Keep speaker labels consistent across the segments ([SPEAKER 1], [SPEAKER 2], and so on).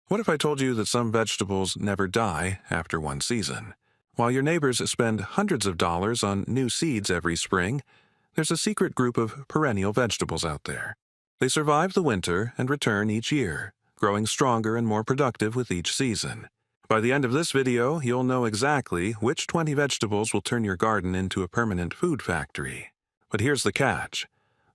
[SPEAKER 1] What if I told you that some vegetables never die after one season? While your neighbors spend hundreds of dollars on new seeds every spring, there's a secret group of perennial vegetables out there. They survive the winter and return each year, growing stronger and more productive with each season. By the end of this video, you'll know exactly which 20 vegetables will turn your garden into a permanent food factory. But here's the catch.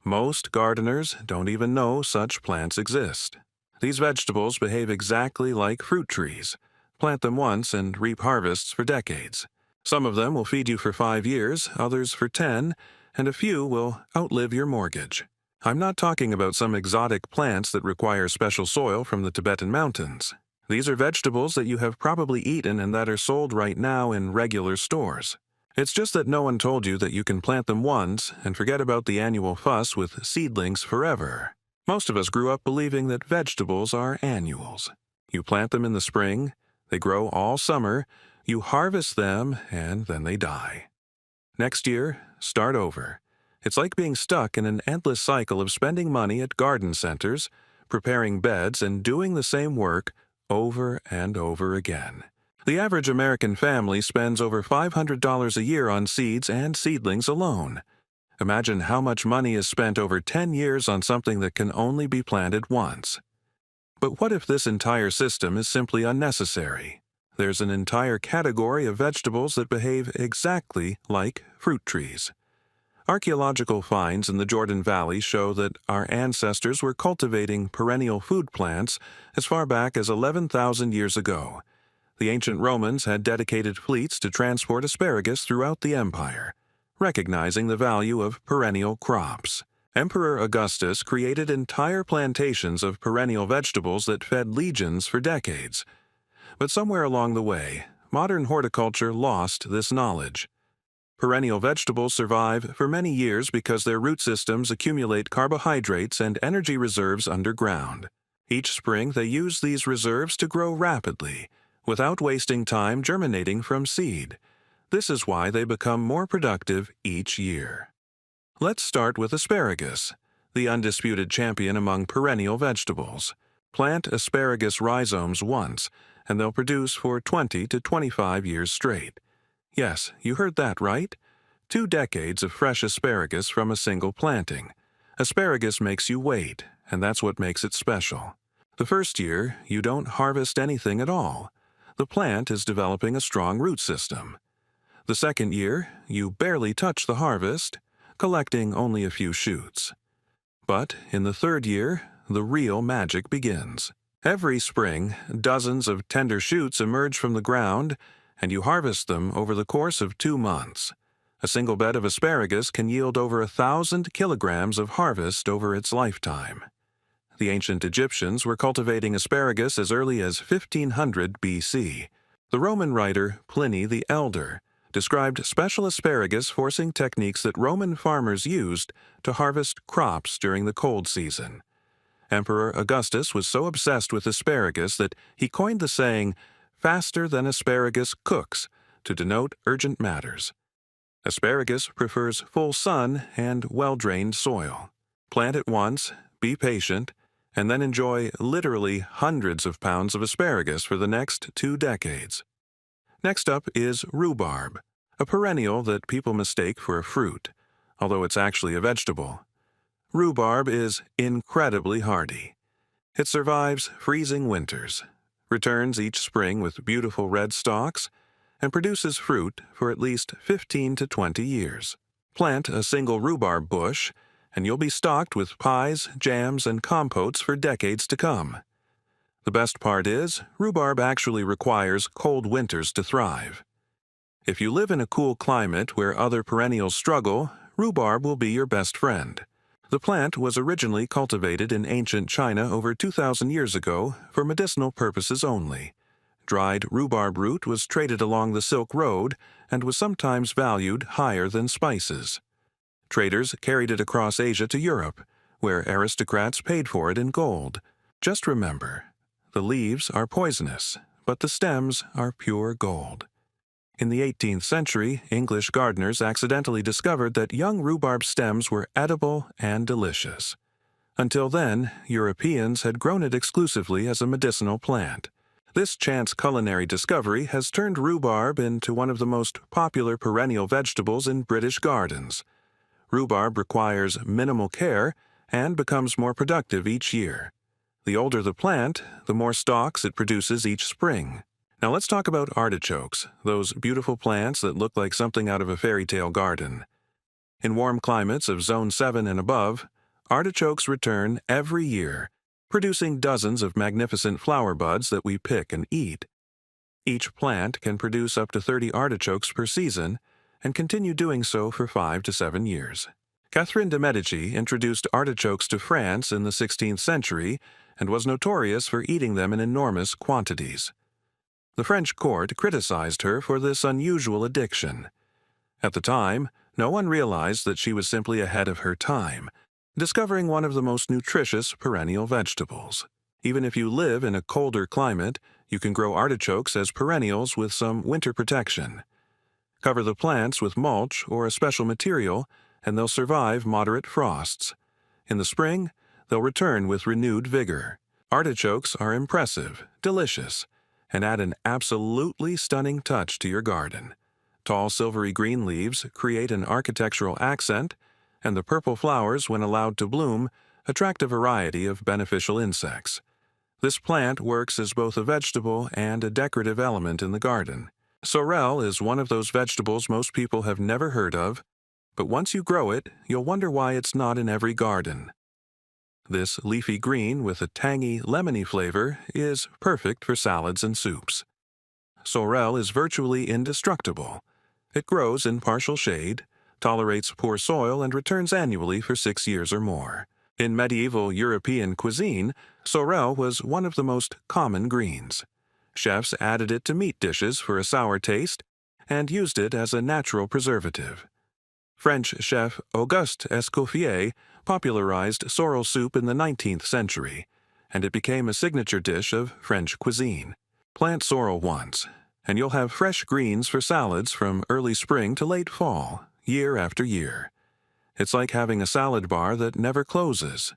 [SPEAKER 1] Most gardeners don't even know such plants exist. These vegetables behave exactly like fruit trees. Plant them once and reap harvests for decades. Some of them will feed you for 5 years, others for 10, and a few will outlive your mortgage. I'm not talking about some exotic plants that require special soil from the Tibetan mountains. These are vegetables that you have probably eaten and that are sold right now in regular stores. It's just that no one told you that you can plant them once and forget about the annual fuss with seedlings forever. Most of us grew up believing that vegetables are annuals. You plant them in the spring, they grow all summer, you harvest them, and then they die. Next year, start over. It's like being stuck in an endless cycle of spending money at garden centers, preparing beds, and doing the same work over and over again. The average American family spends over $500 a year on seeds and seedlings alone. Imagine how much money is spent over 10 years on something that can only be planted once. But what if this entire system is simply unnecessary? There's an entire category of vegetables that behave exactly like fruit trees. Archaeological finds in the Jordan Valley show that our ancestors were cultivating perennial food plants as far back as 11,000 years ago. The ancient Romans had dedicated fleets to transport asparagus throughout the empire, recognizing the value of perennial crops. Emperor Augustus created entire plantations of perennial vegetables that fed legions for decades. But somewhere along the way, modern horticulture lost this knowledge. Perennial vegetables survive for many years because their root systems accumulate carbohydrates and energy reserves underground. Each spring they use these reserves to grow rapidly, without wasting time germinating from seed. This is why they become more productive each year. Let's start with asparagus, the undisputed champion among perennial vegetables. Plant asparagus rhizomes once, and they'll produce for 20 to 25 years straight. Yes, you heard that right. 2 decades of fresh asparagus from a single planting. Asparagus makes you wait, and that's what makes it special. The first year, you don't harvest anything at all. The plant is developing a strong root system. The second year, you barely touch the harvest, collecting only a few shoots. But in the third year, the real magic begins. Every spring, dozens of tender shoots emerge from the ground, and you harvest them over the course of 2 months. A single bed of asparagus can yield over 1,000 kilograms of harvest over its lifetime. The ancient Egyptians were cultivating asparagus as early as 1500 BC. The Roman writer Pliny the Elder described special asparagus forcing techniques that Roman farmers used to harvest crops during the cold season. Emperor Augustus was so obsessed with asparagus that he coined the saying, "faster than asparagus cooks," to denote urgent matters. Asparagus prefers full sun and well-drained soil. Plant it once, be patient, and then enjoy literally hundreds of pounds of asparagus for the next 2 decades. Next up is rhubarb, a perennial that people mistake for a fruit, although it's actually a vegetable. Rhubarb is incredibly hardy. It survives freezing winters, returns each spring with beautiful red stalks, and produces fruit for at least 15 to 20 years. Plant a single rhubarb bush, and you'll be stocked with pies, jams, and compotes for decades to come. The best part is, rhubarb actually requires cold winters to thrive. If you live in a cool climate where other perennials struggle, rhubarb will be your best friend. The plant was originally cultivated in ancient China over 2,000 years ago for medicinal purposes only. Dried rhubarb root was traded along the Silk Road and was sometimes valued higher than spices. Traders carried it across Asia to Europe, where aristocrats paid for it in gold. Just remember, the leaves are poisonous, but the stems are pure gold. In the 18th century, English gardeners accidentally discovered that young rhubarb stems were edible and delicious. Until then, Europeans had grown it exclusively as a medicinal plant. This chance culinary discovery has turned rhubarb into one of the most popular perennial vegetables in British gardens. Rhubarb requires minimal care and becomes more productive each year. The older the plant, the more stalks it produces each spring. Now let's talk about artichokes, those beautiful plants that look like something out of a fairy tale garden. In warm climates of Zone 7 and above, artichokes return every year, producing dozens of magnificent flower buds that we pick and eat. Each plant can produce up to 30 artichokes per season and continue doing so for 5 to 7 years. Catherine de' Medici introduced artichokes to France in the 16th century and was notorious for eating them in enormous quantities. The French court criticized her for this unusual addiction. At the time, no one realized that she was simply ahead of her time, discovering one of the most nutritious perennial vegetables. Even if you live in a colder climate, you can grow artichokes as perennials with some winter protection. Cover the plants with mulch or a special material, and they'll survive moderate frosts. In the spring, they'll return with renewed vigor. Artichokes are impressive, delicious, and add an absolutely stunning touch to your garden. Tall silvery green leaves create an architectural accent, and the purple flowers, when allowed to bloom, attract a variety of beneficial insects. This plant works as both a vegetable and a decorative element in the garden. Sorrel is one of those vegetables most people have never heard of, but once you grow it, you'll wonder why it's not in every garden. This leafy green with a tangy, lemony flavor is perfect for salads and soups. Sorrel is virtually indestructible. It grows in partial shade, tolerates poor soil, and returns annually for 6 years or more. In medieval European cuisine, sorrel was one of the most common greens. Chefs added it to meat dishes for a sour taste and used it as a natural preservative. French chef Auguste Escoffier popularized sorrel soup in the 19th century, and it became a signature dish of French cuisine. Plant sorrel once, and you'll have fresh greens for salads from early spring to late fall, year after year. It's like having a salad bar that never closes.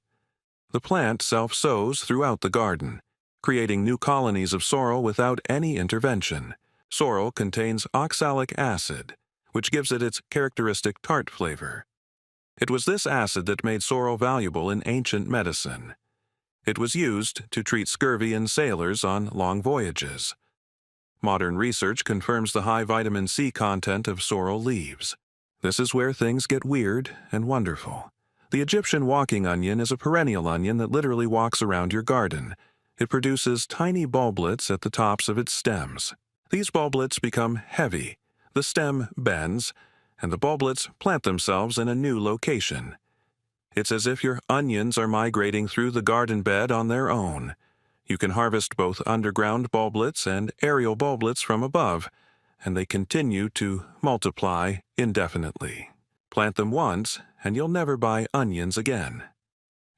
[SPEAKER 1] The plant self-sows throughout the garden, creating new colonies of sorrel without any intervention. Sorrel contains oxalic acid, which gives it its characteristic tart flavor. It was this acid that made sorrel valuable in ancient medicine. It was used to treat scurvy in sailors on long voyages. Modern research confirms the high vitamin C content of sorrel leaves. This is where things get weird and wonderful. The Egyptian walking onion is a perennial onion that literally walks around your garden. It produces tiny bulblets at the tops of its stems. These bulblets become heavy, the stem bends, and the bulblets plant themselves in a new location. It's as if your onions are migrating through the garden bed on their own. You can harvest both underground bulblets and aerial bulblets from above, and they continue to multiply indefinitely. Plant them once, and you'll never buy onions again.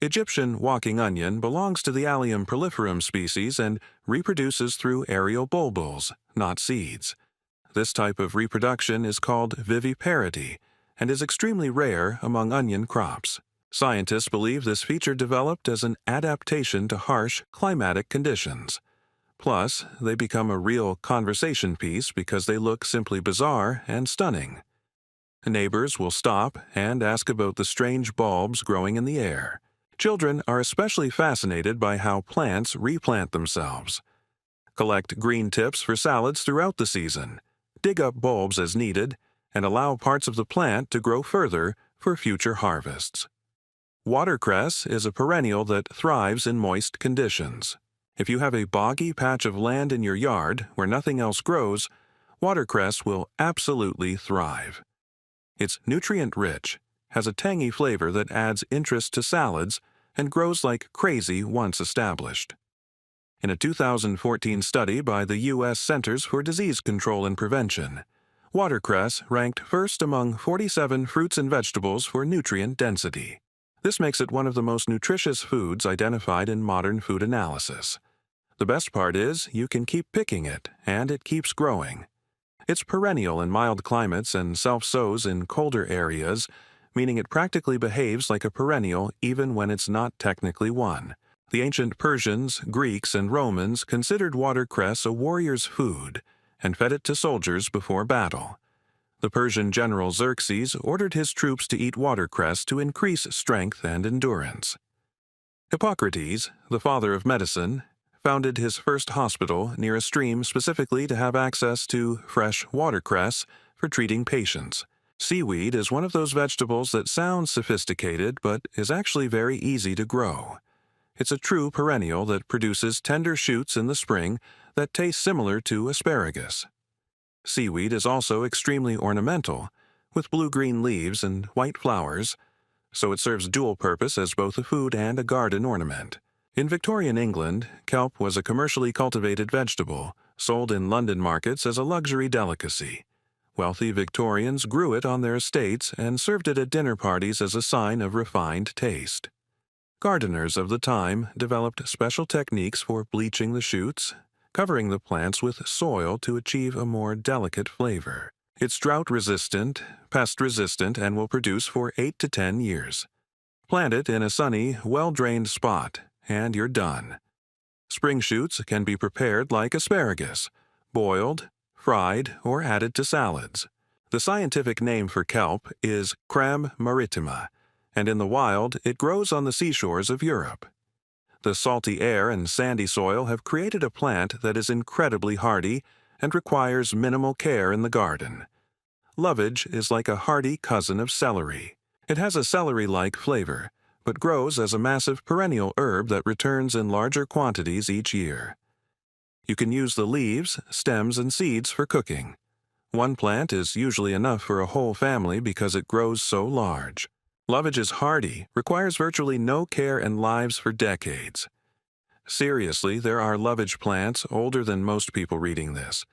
[SPEAKER 1] Egyptian walking onion belongs to the Allium proliferum species and reproduces through aerial bulbils, not seeds. This type of reproduction is called viviparity and is extremely rare among onion crops. Scientists believe this feature developed as an adaptation to harsh climatic conditions. Plus, they become a real conversation piece because they look simply bizarre and stunning. Neighbors will stop and ask about the strange bulbs growing in the air. Children are especially fascinated by how plants replant themselves. Collect green tips for salads throughout the season, dig up bulbs as needed, and allow parts of the plant to grow further for future harvests. Watercress is a perennial that thrives in moist conditions. If you have a boggy patch of land in your yard where nothing else grows, watercress will absolutely thrive. It's nutrient-rich, has a tangy flavor that adds interest to salads, and grows like crazy once established. In a 2014 study by the U.S. Centers for Disease Control and Prevention, watercress ranked first among 47 fruits and vegetables for nutrient density. This makes it one of the most nutritious foods identified in modern food analysis. The best part is you can keep picking it, and it keeps growing. It's perennial in mild climates and self-sows in colder areas, meaning it practically behaves like a perennial even when it's not technically one. The ancient Persians, Greeks, and Romans considered watercress a warrior's food and fed it to soldiers before battle. The Persian general Xerxes ordered his troops to eat watercress to increase strength and endurance. Hippocrates, the father of medicine, founded his first hospital near a stream specifically to have access to fresh watercress for treating patients. Seaweed is one of those vegetables that sounds sophisticated but is actually very easy to grow. It's a true perennial that produces tender shoots in the spring that taste similar to asparagus. Seaweed is also extremely ornamental, with blue-green leaves and white flowers, so it serves dual purpose as both a food and a garden ornament. In Victorian England, kelp was a commercially cultivated vegetable, sold in London markets as a luxury delicacy. Wealthy Victorians grew it on their estates and served it at dinner parties as a sign of refined taste. Gardeners of the time developed special techniques for bleaching the shoots, covering the plants with soil to achieve a more delicate flavor. It's drought-resistant, pest-resistant, and will produce for 8 to 10 years. Plant it in a sunny, well-drained spot, and you're done. Spring shoots can be prepared like asparagus, boiled, fried, or added to salads. The scientific name for kelp is Crème maritima, and in the wild it grows on the seashores of Europe. The salty air and sandy soil have created a plant that is incredibly hardy and requires minimal care in the garden. Lovage is like a hardy cousin of celery. It has a celery-like flavor, but grows as a massive perennial herb that returns in larger quantities each year. You can use the leaves, stems, and seeds for cooking. One plant is usually enough for a whole family because it grows so large. Lovage is hardy, requires virtually no care, and lives for decades. Seriously, there are lovage plants older than most people reading this.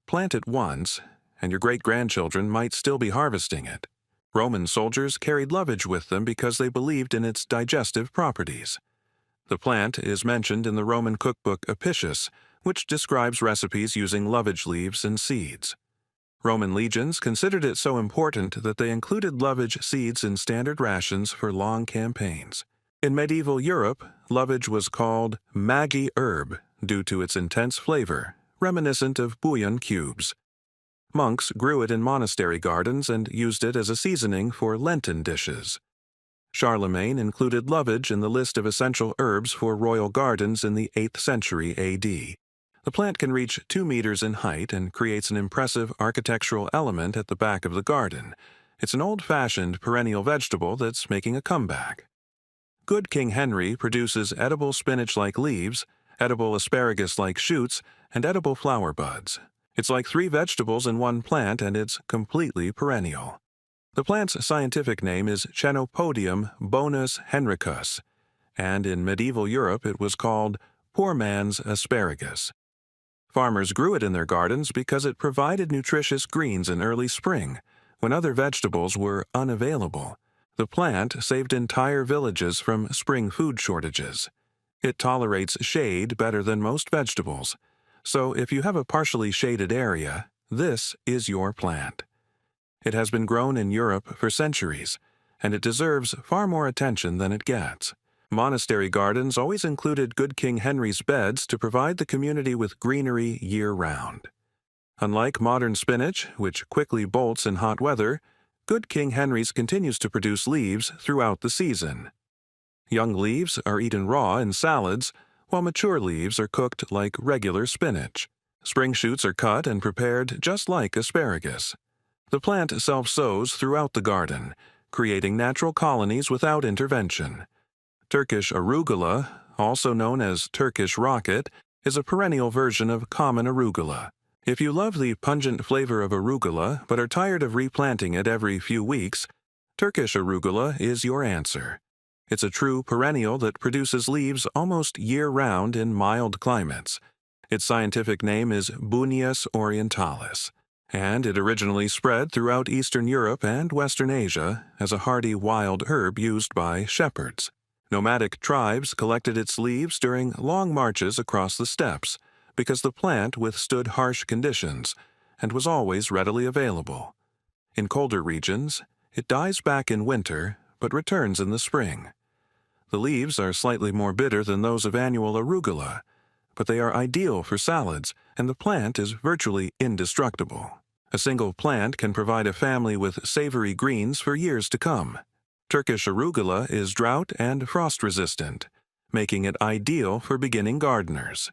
[SPEAKER 1] Plant it once, and your great-grandchildren might still be harvesting it. Roman soldiers carried lovage with them because they believed in its digestive properties. The plant is mentioned in the Roman cookbook Apicius, which describes recipes using lovage leaves and seeds. Roman legions considered it so important that they included lovage seeds in standard rations for long campaigns. In medieval Europe, lovage was called Magi herb due to its intense flavor, reminiscent of bouillon cubes. Monks grew it in monastery gardens and used it as a seasoning for Lenten dishes. Charlemagne included lovage in the list of essential herbs for royal gardens in the 8th century A.D. The plant can reach 2 meters in height and creates an impressive architectural element at the back of the garden. It's an old-fashioned perennial vegetable that's making a comeback. Good King Henry produces edible spinach-like leaves, edible asparagus-like shoots, and edible flower buds. It's like 3 vegetables in one plant, and it's completely perennial. The plant's scientific name is Chenopodium bonus henricus, and in medieval Europe it was called poor man's asparagus. Farmers grew it in their gardens because it provided nutritious greens in early spring, when other vegetables were unavailable. The plant saved entire villages from spring food shortages. It tolerates shade better than most vegetables, so if you have a partially shaded area, this is your plant. It has been grown in Europe for centuries, and it deserves far more attention than it gets. Monastery gardens always included Good King Henry's beds to provide the community with greenery year-round. Unlike modern spinach, which quickly bolts in hot weather, Good King Henry's continues to produce leaves throughout the season. Young leaves are eaten raw in salads, while mature leaves are cooked like regular spinach. Spring shoots are cut and prepared just like asparagus. The plant self-sows throughout the garden, creating natural colonies without intervention. Turkish arugula, also known as Turkish rocket, is a perennial version of common arugula. If you love the pungent flavor of arugula but are tired of replanting it every few weeks, Turkish arugula is your answer. It's a true perennial that produces leaves almost year-round in mild climates. Its scientific name is Buneus orientalis, and it originally spread throughout Eastern Europe and Western Asia as a hardy wild herb used by shepherds. Nomadic tribes collected its leaves during long marches across the steppes because the plant withstood harsh conditions and was always readily available. In colder regions, It dies back in winter, but returns in the spring. The leaves are slightly more bitter than those of annual arugula, but they are ideal for salads, and the plant is virtually indestructible. A single plant can provide a family with savory greens for years to come. Turkish arugula is drought and frost-resistant, making it ideal for beginning gardeners.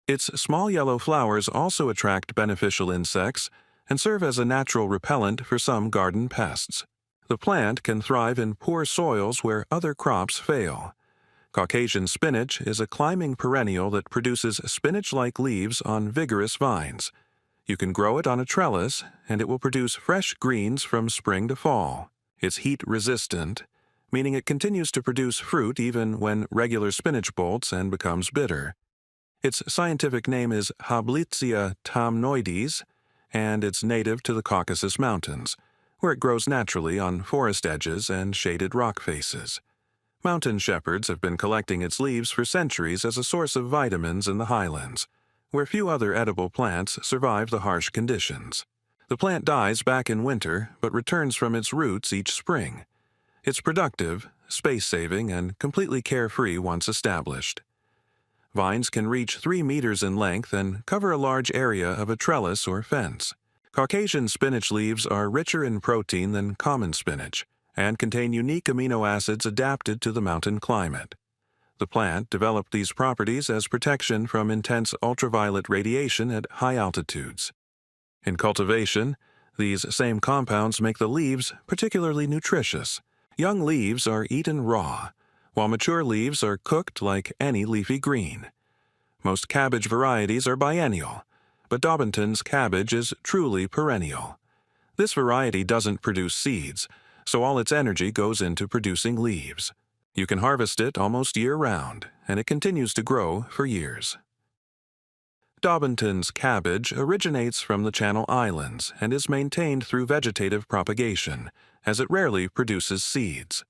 [SPEAKER 1] Its small yellow flowers also attract beneficial insects and serve as a natural repellent for some garden pests. The plant can thrive in poor soils where other crops fail. Caucasian spinach is a climbing perennial that produces spinach-like leaves on vigorous vines. You can grow it on a trellis, and it will produce fresh greens from spring to fall. It's heat-resistant, meaning it continues to produce fruit even when regular spinach bolts and becomes bitter. Its scientific name is Hablitzia tamnoides, and it's native to the Caucasus Mountains, where it grows naturally on forest edges and shaded rock faces. Mountain shepherds have been collecting its leaves for centuries as a source of vitamins in the highlands, where few other edible plants survive the harsh conditions. The plant dies back in winter, but returns from its roots each spring. It's productive, space-saving, and completely carefree once established. Vines can reach 3 meters in length and cover a large area of a trellis or fence. Caucasian spinach leaves are richer in protein than common spinach and contain unique amino acids adapted to the mountain climate. The plant developed these properties as protection from intense ultraviolet radiation at high altitudes. In cultivation, these same compounds make the leaves particularly nutritious. Young leaves are eaten raw, while mature leaves are cooked like any leafy green. Most cabbage varieties are biennial, but Daubenton's cabbage is truly perennial. This variety doesn't produce seeds, so all its energy goes into producing leaves. You can harvest it almost year-round, and it continues to grow for years. Daubenton's cabbage originates from the Channel Islands and is maintained through vegetative propagation, as it rarely produces seeds.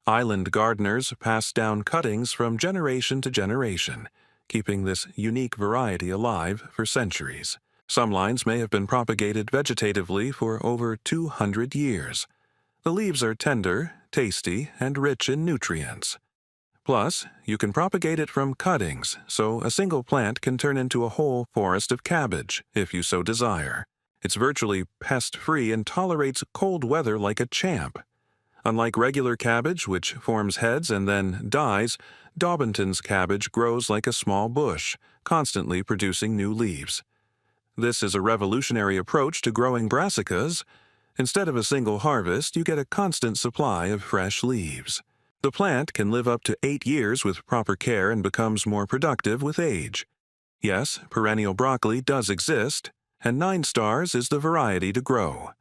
[SPEAKER 1] Island gardeners pass down cuttings from generation to generation, keeping this unique variety alive for centuries. Some lines may have been propagated vegetatively for over 200 years. The leaves are tender, tasty, and rich in nutrients. Plus, you can propagate it from cuttings, so a single plant can turn into a whole forest of cabbage, if you so desire. It's virtually pest-free and tolerates cold weather like a champ. Unlike regular cabbage, which forms heads and then dies, Daubenton's cabbage grows like a small bush, constantly producing new leaves. This is a revolutionary approach to growing brassicas. Instead of a single harvest, you get a constant supply of fresh leaves. The plant can live up to 8 years with proper care and becomes more productive with age. Yes, perennial broccoli does exist, and 9 stars is the variety to grow.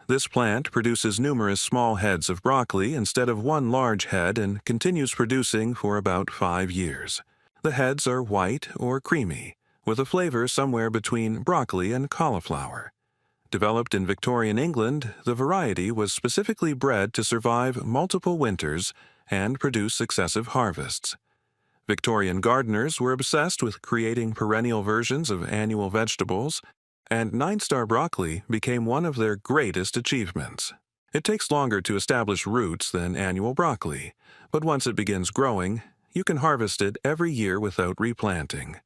[SPEAKER 1] This plant produces numerous small heads of broccoli instead of one large head and continues producing for about 5 years. The heads are white or creamy, with a flavor somewhere between broccoli and cauliflower. Developed in Victorian England, the variety was specifically bred to survive multiple winters and produce successive harvests. Victorian gardeners were obsessed with creating perennial versions of annual vegetables, and 9-star broccoli became one of their greatest achievements. It takes longer to establish roots than annual broccoli, but once it begins growing, you can harvest it every year without replanting.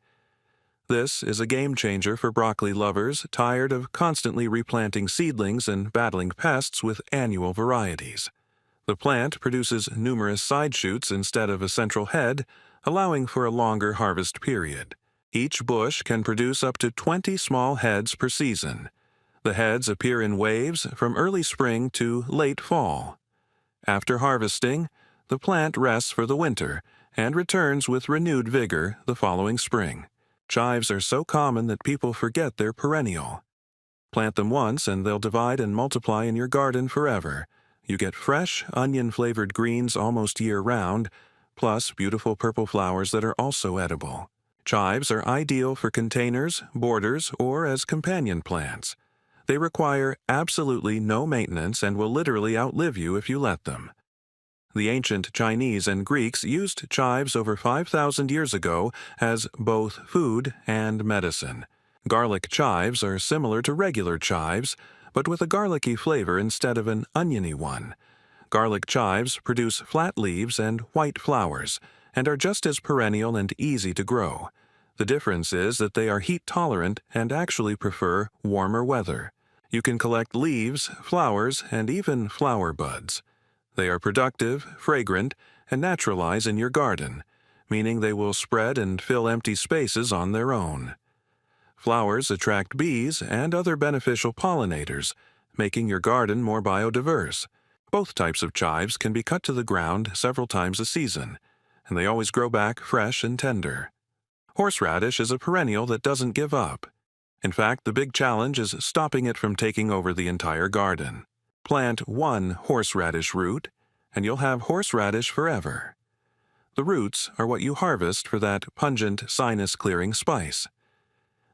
[SPEAKER 1] This is a game-changer for broccoli lovers tired of constantly replanting seedlings and battling pests with annual varieties. The plant produces numerous side shoots instead of a central head, allowing for a longer harvest period. Each bush can produce up to 20 small heads per season. The heads appear in waves from early spring to late fall. After harvesting, the plant rests for the winter and returns with renewed vigor the following spring. Chives are so common that people forget they're perennial. Plant them once and they'll divide and multiply in your garden forever. You get fresh, onion-flavored greens almost year-round, plus beautiful purple flowers that are also edible. Chives are ideal for containers, borders, or as companion plants. They require absolutely no maintenance and will literally outlive you if you let them. The ancient Chinese and Greeks used chives over 5,000 years ago as both food and medicine. Garlic chives are similar to regular chives, but with a garlicky flavor instead of an oniony one. Garlic chives produce flat leaves and white flowers, and are just as perennial and easy to grow. The difference is that they are heat-tolerant and actually prefer warmer weather. You can collect leaves, flowers, and even flower buds. They are productive, fragrant, and naturalize in your garden, meaning they will spread and fill empty spaces on their own. Flowers attract bees and other beneficial pollinators, making your garden more biodiverse. Both types of chives can be cut to the ground several times a season, and they always grow back fresh and tender. Horseradish is a perennial that doesn't give up. In fact, the big challenge is stopping it from taking over the entire garden. Plant one horseradish root, and you'll have horseradish forever. The roots are what you harvest for that pungent, sinus-clearing spice.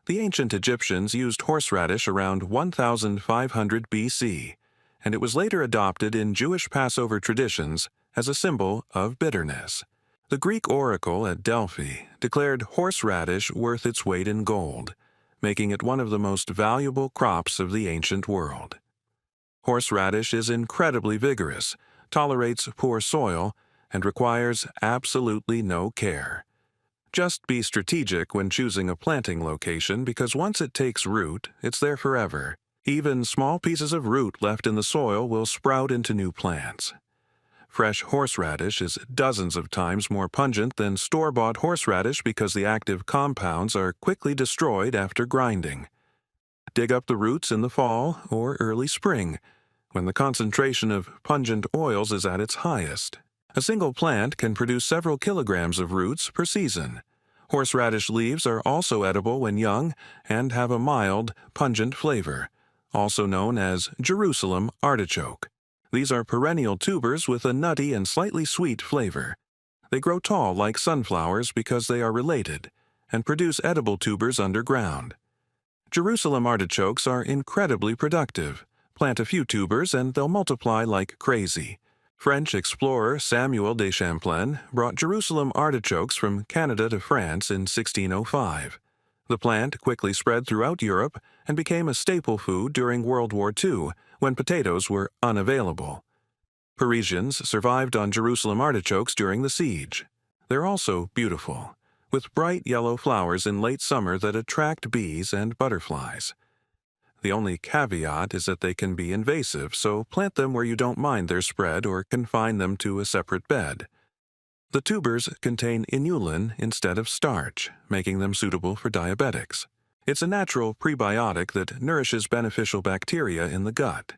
[SPEAKER 1] The ancient Egyptians used horseradish around 1500 BC, and it was later adopted in Jewish Passover traditions as a symbol of bitterness. The Greek oracle at Delphi declared horseradish worth its weight in gold, making it one of the most valuable crops of the ancient world. Horseradish is incredibly vigorous, tolerates poor soil, and requires absolutely no care. Just be strategic when choosing a planting location because once it takes root, it's there forever. Even small pieces of root left in the soil will sprout into new plants. Fresh horseradish is dozens of times more pungent than store-bought horseradish because the active compounds are quickly destroyed after grinding. Dig up the roots in the fall or early spring, when the concentration of pungent oils is at its highest. A single plant can produce several kilograms of roots per season. Horseradish leaves are also edible when young and have a mild, pungent flavor, also known as Jerusalem artichoke. These are perennial tubers with a nutty and slightly sweet flavor. They grow tall like sunflowers because they are related, and produce edible tubers underground. Jerusalem artichokes are incredibly productive. Plant a few tubers and they'll multiply like crazy. French explorer Samuel de Champlain brought Jerusalem artichokes from Canada to France in 1605. The plant quickly spread throughout Europe and became a staple food during World War II, when potatoes were unavailable. Parisians survived on Jerusalem artichokes during the siege. They're also beautiful, with bright yellow flowers in late summer that attract bees and butterflies. The only caveat is that they can be invasive, so plant them where you don't mind their spread or confine them to a separate bed. The tubers contain inulin instead of starch, making them suitable for diabetics. It's a natural prebiotic that nourishes beneficial bacteria in the gut.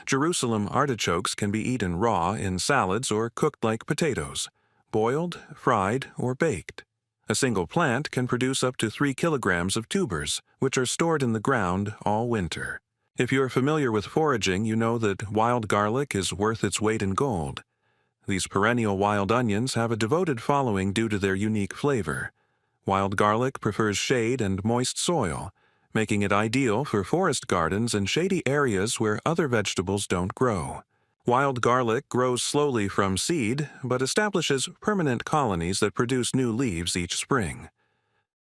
[SPEAKER 1] Jerusalem artichokes can be eaten raw in salads or cooked like potatoes, boiled, fried, or baked. A single plant can produce up to 3 kilograms of tubers, which are stored in the ground all winter. If you're familiar with foraging, you know that wild garlic is worth its weight in gold. These perennial wild onions have a devoted following due to their unique flavor. Wild garlic prefers shade and moist soil, making it ideal for forest gardens and shady areas where other vegetables don't grow. Wild garlic grows slowly from seed, but establishes permanent colonies that produce new leaves each spring.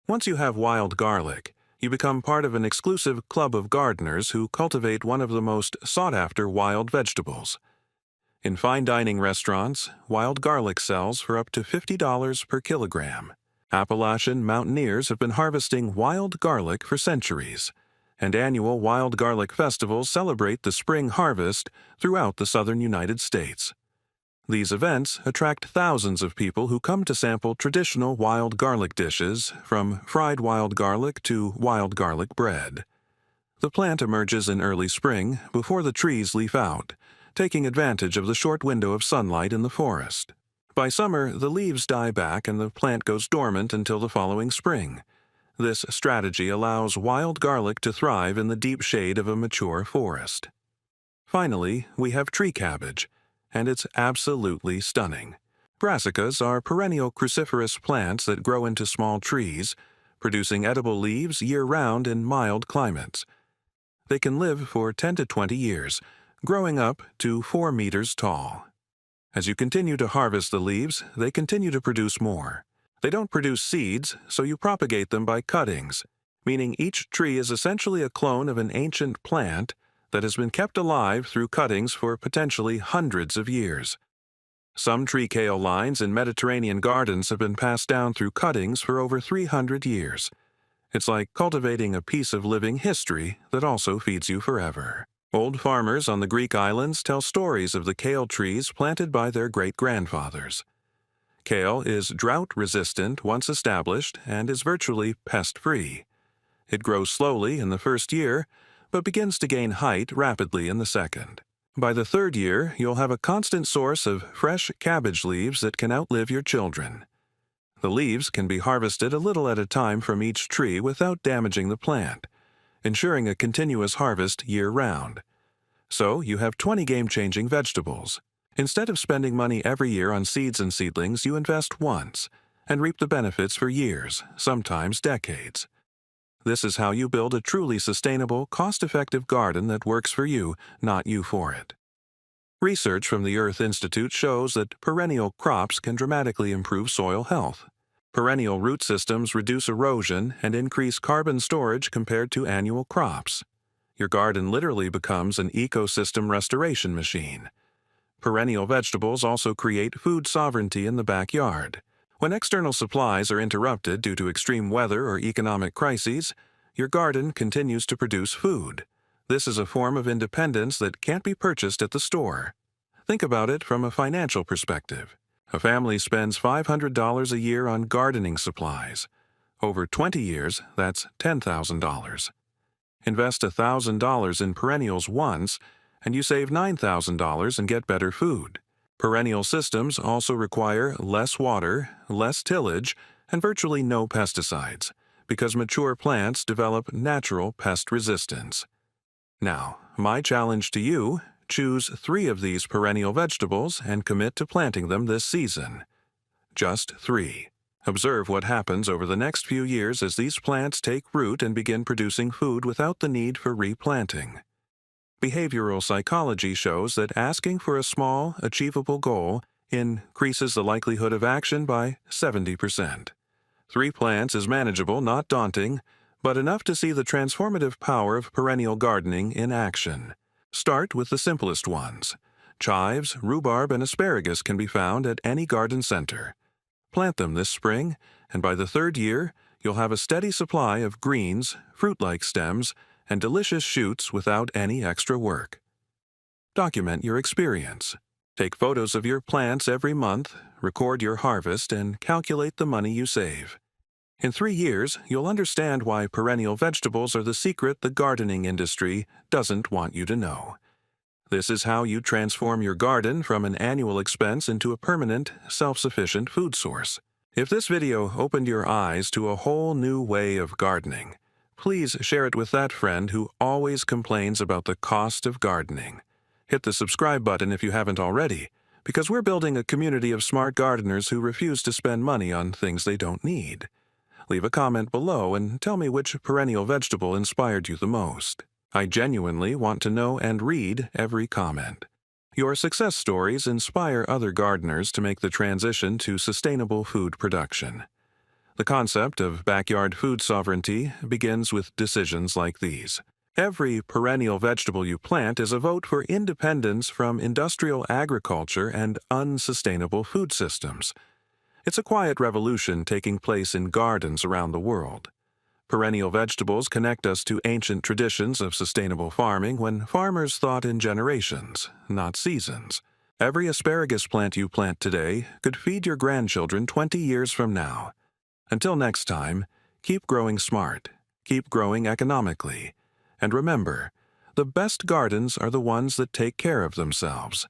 [SPEAKER 1] Once you have wild garlic, you become part of an exclusive club of gardeners who cultivate one of the most sought-after wild vegetables. In fine dining restaurants, wild garlic sells for up to $50 per kilogram. Appalachian mountaineers have been harvesting wild garlic for centuries, and annual wild garlic festivals celebrate the spring harvest throughout the southern United States. These events attract thousands of people who come to sample traditional wild garlic dishes, from fried wild garlic to wild garlic bread. The plant emerges in early spring before the trees leaf out, taking advantage of the short window of sunlight in the forest. By summer, the leaves die back and the plant goes dormant until the following spring. This strategy allows wild garlic to thrive in the deep shade of a mature forest. Finally, we have tree cabbage, and it's absolutely stunning. Brassicas are perennial cruciferous plants that grow into small trees, producing edible leaves year-round in mild climates. They can live for 10 to 20 years, growing up to 4 meters tall. As you continue to harvest the leaves, they continue to produce more. They don't produce seeds, so you propagate them by cuttings, meaning each tree is essentially a clone of an ancient plant that has been kept alive through cuttings for potentially hundreds of years. Some tree kale lines in Mediterranean gardens have been passed down through cuttings for over 300 years. It's like cultivating a piece of living history that also feeds you forever. Old farmers on the Greek islands tell stories of the kale trees planted by their great-grandfathers. Kale is drought-resistant once established and is virtually pest-free. It grows slowly in the first year, but begins to gain height rapidly in the second. By the third year, you'll have a constant source of fresh cabbage leaves that can outlive your children. The leaves can be harvested a little at a time from each tree without damaging the plant, ensuring a continuous harvest year-round. So you have 20 game-changing vegetables. Instead of spending money every year on seeds and seedlings, you invest once and reap the benefits for years, sometimes decades. This is how you build a truly sustainable, cost-effective garden that works for you, not you for it. Research from the Earth Institute shows that perennial crops can dramatically improve soil health. Perennial root systems reduce erosion and increase carbon storage compared to annual crops. Your garden literally becomes an ecosystem restoration machine. Perennial vegetables also create food sovereignty in the backyard. When external supplies are interrupted due to extreme weather or economic crises, your garden continues to produce food. This is a form of independence that can't be purchased at the store. Think about it from a financial perspective. A family spends $500 a year on gardening supplies. Over 20 years, that's $10,000. Invest $1,000 in perennials once, and you save $9,000 and get better food. Perennial systems also require less water, less tillage, and virtually no pesticides, because mature plants develop natural pest resistance. Now, my challenge to you: choose 3 of these perennial vegetables and commit to planting them this season. Just 3. Observe what happens over the next few years as these plants take root and begin producing food without the need for replanting. Behavioral psychology shows that asking for a small, achievable goal increases the likelihood of action by 70%. 3 plants is manageable, not daunting, but enough to see the transformative power of perennial gardening in action. Start with the simplest ones. Chives, rhubarb, and asparagus can be found at any garden center. Plant them this spring, and by the 3rd year, you'll have a steady supply of greens, fruit-like stems, and delicious shoots without any extra work. Document your experience. Take photos of your plants every month, record your harvest, and calculate the money you save. In 3 years, you'll understand why perennial vegetables are the secret the gardening industry doesn't want you to know. This is how you transform your garden from an annual expense into a permanent, self-sufficient food source. If this video opened your eyes to a whole new way of gardening, please share it with that friend who always complains about the cost of gardening. Hit the subscribe button if you haven't already, because we're building a community of smart gardeners who refuse to spend money on things they don't need. Leave a comment below and tell me which perennial vegetable inspired you the most. I genuinely want to know and read every comment. Your success stories inspire other gardeners to make the transition to sustainable food production. The concept of backyard food sovereignty begins with decisions like these. Every perennial vegetable you plant is a vote for independence from industrial agriculture and unsustainable food systems. It's a quiet revolution taking place in gardens around the world. Perennial vegetables connect us to ancient traditions of sustainable farming when farmers thought in generations, not seasons. Every asparagus plant you plant today could feed your grandchildren 20 years from now. Until next time, keep growing smart, keep growing economically, and remember, the best gardens are the ones that take care of themselves.